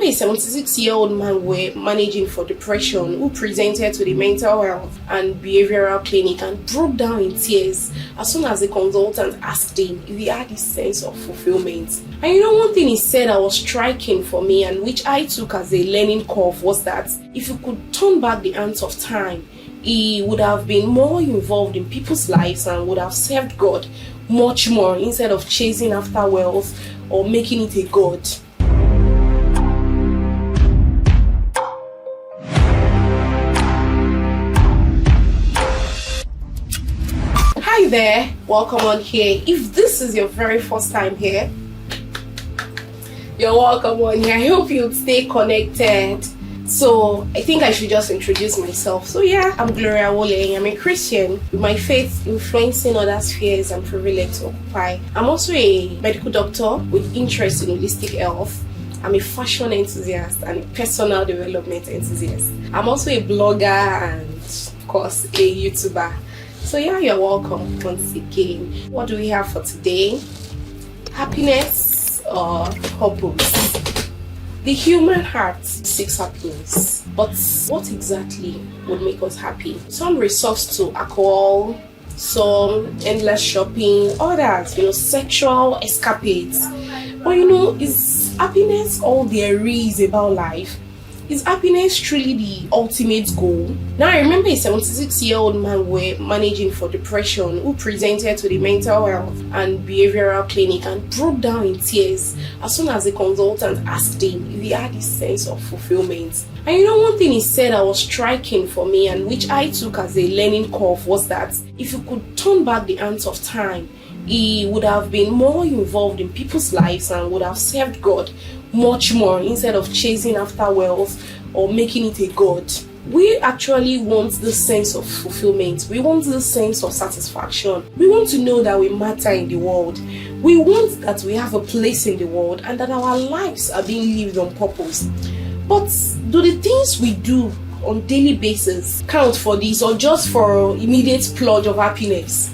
remember a 76-year-old man we're managing for depression who presented to the mental health and behavioral clinic and broke down in tears as soon as the consultant asked him if he had this sense of fulfillment. And one thing he said that was striking for me and which I took as a learning curve was that if you could turn back the hands of time, he would have been more involved in people's lives and would have served God much more instead of chasing after wealth or making it a god. Hi there, welcome on here. If this is your very first time here, you're welcome on here. I hope you'll stay connected. So I think I should just introduce myself. So yeah, I'm Gloria Wole. I'm a Christian with my faith influencing other spheres I'm privileged to occupy. I'm also a medical doctor with interest in holistic health. I'm a fashion enthusiast and a personal development enthusiast. I'm also a blogger and of course a YouTuber. So yeah, you're welcome once again. What do we have for today? Happiness or purpose? The human heart seeks happiness, but what exactly would make us happy? Some resort to alcohol, some endless shopping, others, sexual escapades. But is happiness all there is about life? Is happiness truly the ultimate goal? Now, I remember a 76-year-old man we're managing for depression who presented to the mental health and behavioral clinic and broke down in tears as soon as the consultant asked him if he had this sense of fulfillment. And one thing he said that was striking for me and which I took as a learning curve was that if you could turn back the hands of time, he would have been more involved in people's lives and would have served God much more instead of chasing after wealth or making it a god. We actually want this sense of fulfillment. We want this sense of satisfaction. We want to know that we matter in the world. We want that we have a place in the world and that our lives are being lived on purpose. But do the things we do on daily basis count for this or just for immediate splurge of happiness?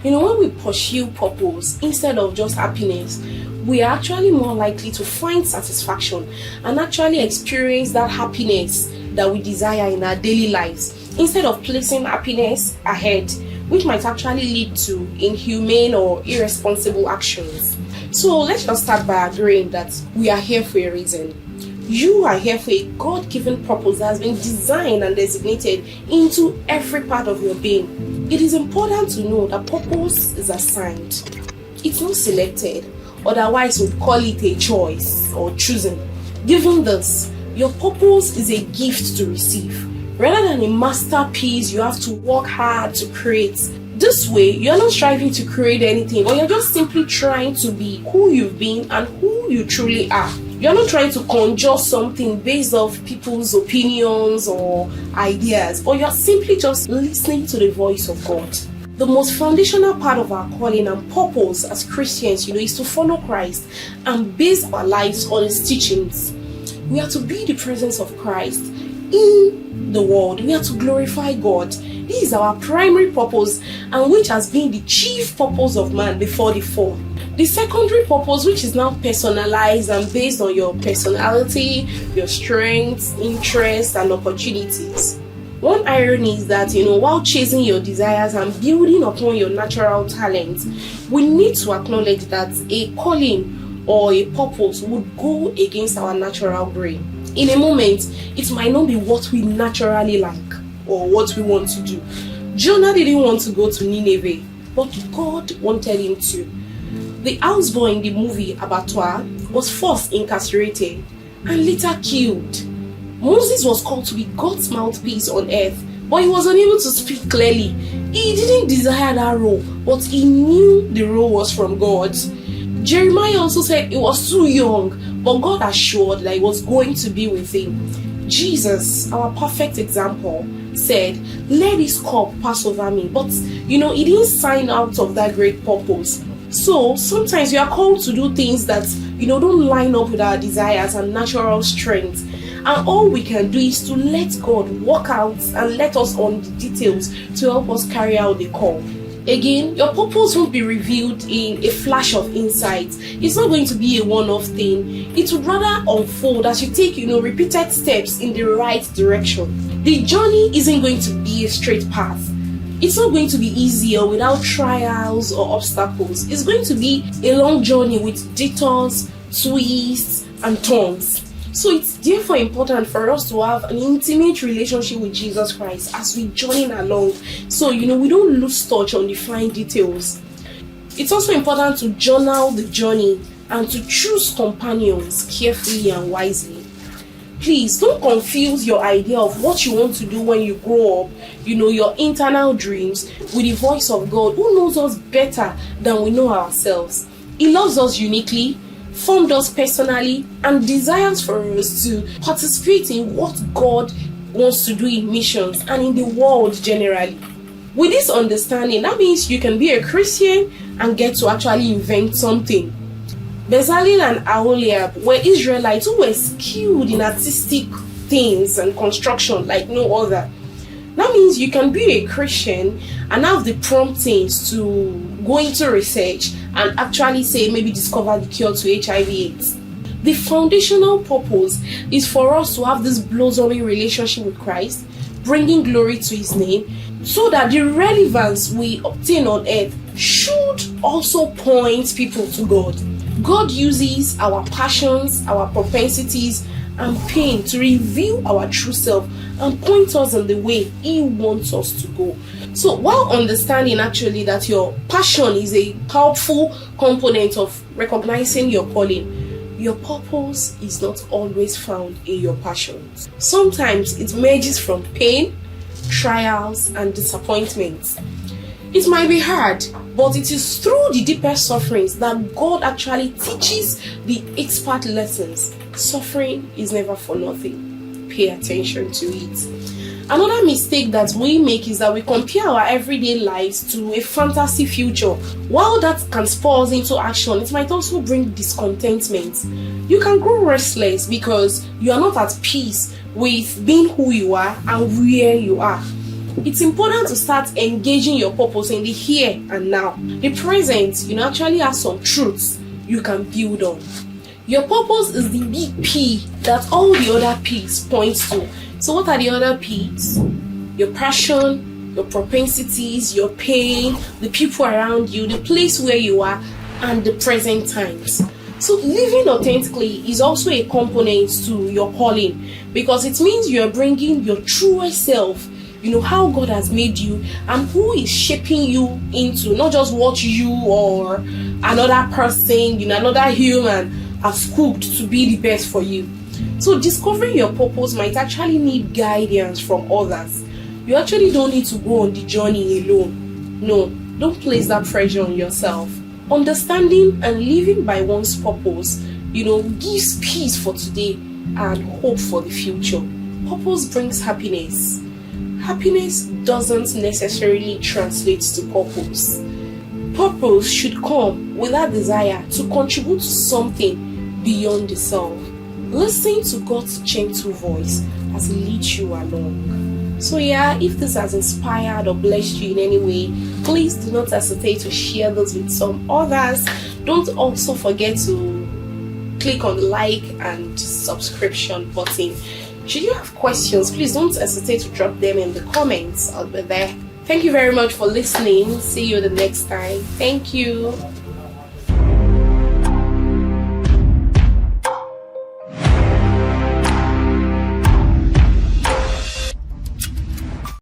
When we pursue purpose instead of just happiness, we are actually more likely to find satisfaction and actually experience that happiness that we desire in our daily lives instead of placing happiness ahead, which might actually lead to inhumane or irresponsible actions. So let's just start by agreeing that we are here for a reason. You are here for a God-given purpose that has been designed and designated into every part of your being. It is important to know that purpose is assigned. It's not selected. Otherwise, we'd call it a choice or choosing. Given this, your purpose is a gift to receive. Rather than a masterpiece you have to work hard to create. This way, you're not striving to create anything, but you're just simply trying to be who you've been and who you truly are. You're not trying to conjure something based off people's opinions or ideas, but you're simply just listening to the voice of God. The most foundational part of our calling and purpose as Christians, is to follow Christ and base our lives on His teachings. We are to be the presence of Christ in the world. We are to glorify God. This is our primary purpose and which has been the chief purpose of man before the fall. The secondary purpose, which is now personalized and based on your personality, your strengths, interests, and opportunities. One irony is that, while chasing your desires and building upon your natural talents, we need to acknowledge that a calling or a purpose would go against our natural brain. In a moment, it might not be what we naturally like or what we want to do. Jonah didn't want to go to Nineveh, but God wanted him to. The houseboy in the movie Abattoir was first incarcerated and later killed. Moses was called to be God's mouthpiece on earth, but he was unable to speak clearly. He didn't desire that role, but he knew the role was from God. Jeremiah also said he was too young, but God assured that he was going to be with him. Jesus, our perfect example, said, "Let this cup pass over me." But, he didn't sign out of that great purpose. So, sometimes we are called to do things that, don't line up with our desires and natural strength. And all we can do is to let God work out and let us on the details to help us carry out the call. Again, your purpose won't be revealed in a flash of insight. It's not going to be a one-off thing. It would rather unfold as you take, repeated steps in the right direction. The journey isn't going to be a straight path. It's not going to be easy or without trials or obstacles. It's going to be a long journey with detours, twists, and turns. So it's therefore important for us to have an intimate relationship with Jesus Christ as we journey along. So, we don't lose touch on the fine details. It's also important to journal the journey and to choose companions carefully and wisely. Please don't confuse your idea of what you want to do when you grow up, your internal dreams, with the voice of God, who knows us better than we know ourselves. He loves us uniquely, formed us personally, and desires for us to participate in what God wants to do in missions and in the world generally. With this understanding, that means you can be a Christian and get to actually invent something. Bezalel and Aholiab were Israelites who were skilled in artistic things and construction like no other. That means you can be a Christian and have the promptings to go into research and actually maybe discover the cure to HIV/AIDS. The foundational purpose is for us to have this blossoming relationship with Christ, bringing glory to His name, so that the relevance we obtain on earth should also point people to God. God uses our passions, our propensities, and pain to reveal our true self and point us in the way He wants us to go. So while understanding actually that your passion is a powerful component of recognizing your calling, your purpose is not always found in your passions. Sometimes it emerges from pain, trials, and disappointments. It might be hard, but it is through the deepest sufferings that God actually teaches the expert lessons. Suffering is never for nothing. Pay attention to it. Another mistake that we make is that we compare our everyday lives to a fantasy future. While that can spur us into action, it might also bring discontentment. You can grow restless because you are not at peace with being who you are and where you are. It's important to start engaging your purpose in the here and now. The present, actually has some truths you can build on. Your purpose is the big P that all the other P's point to. So what are the other P's? Your passion, your propensities, your pain, the people around you, the place where you are, and the present times. So living authentically is also a component to your calling, because it means you are bringing your truest self, how God has made you and who is shaping you into, not just what you or another person, another human has cooked to be the best for you. So discovering your purpose might actually need guidance from others. You actually don't need to go on the journey alone. No, don't place that pressure on yourself. Understanding and living by one's purpose, gives peace for today and hope for the future. Purpose brings happiness. Happiness doesn't necessarily translate to purpose. Purpose should come with that desire to contribute to something beyond the self. Listen to God's gentle voice as He leads you along. So if this has inspired or blessed you in any way, please do not hesitate to share this with some others. Don't also forget to click on the like and subscription button. Should you have questions, please don't hesitate to drop them in the comments. I'll be there. Thank you very much for listening. See you the next time. Thank you.